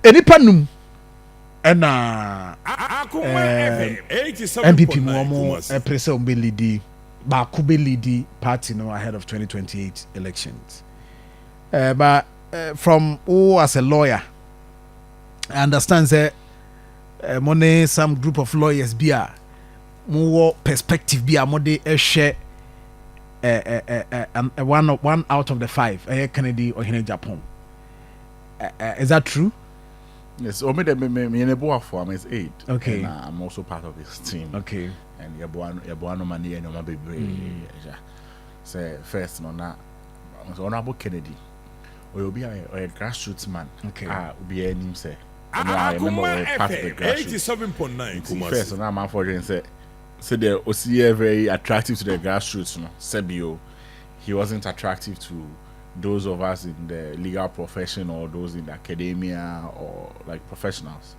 enipa num ɛna MPP mu ɔmo ɛpere sɛ ɔmo bɛ leadi baako bɛ leadi party no ahead of 2028 elections. But from as a lawyer, I understand that money some group of lawyers be a more perspective be a more they share one out of the five Kennedy or Agyapong. Is that true? Yes, or me for I'm 8. Okay, and I'm also part of his team. Okay, and Yabuano money and my baby. Say first no na Honorable Kennedy. Or you'll be a grassroots man. Okay, will be a name say. I remember part of the grassroots. 87.9. First, and I'm for you say the OCA very attractive to the grassroots. No, Sebio, he wasn't attractive to those of us in the legal profession or those in the academia or like professionals.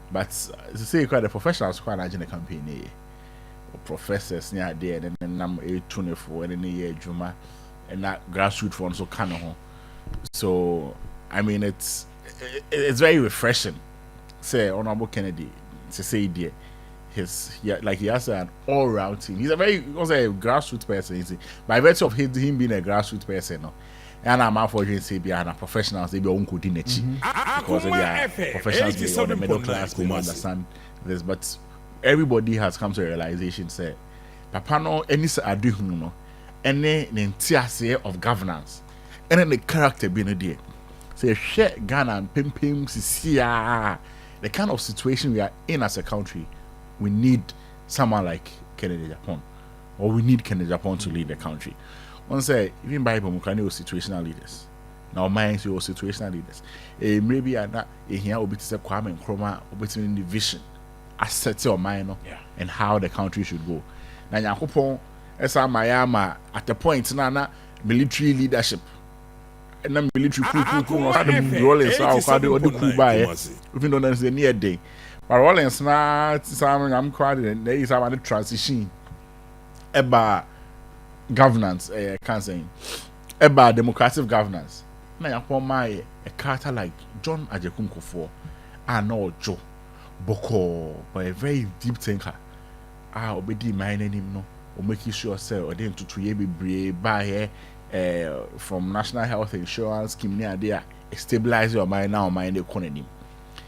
But to say quite the professionals quite a general campaign, professors near there, and then I'm a 24 and then a year Juma, and that grassroots fund so kind of. So I mean it's very refreshing. Say Honorable Kennedy to say dear. He has an all-round team. He's a grassroots person, is he? By virtue of him being a grassroots person, no. And I'm out for you say be a professionals, they be uncle dinechi because they are professionals or the middle class, they understand this. But everybody has come to a realization, say, Papa no any say no, any the of governance, and then the character being there. Say share Ghana and pim the kind of situation we are in as a country. We need someone like Kennedy Agyapong, or we need Kennedy Agyapong to lead the country. One say even Bible we can situational leaders. Now mine say situational leaders. Maybe I not here will be to say Kwame Nkrumah between the vision, assets or mine, and how the country should go. Now Yakupon esa Mayama at the point na military leadership. And then military coup had the rollers out the coup by even though there's a near day. But Rollins na I'm quite there is a transition about governance can't say about democratic governance. Na yakpo my a character like John Agyapong no Joe Boko but a very deep thinker. Obedi mind him no or making sure say or then to be buy from national health insurance scheme near there stabilize your mind now mind economy.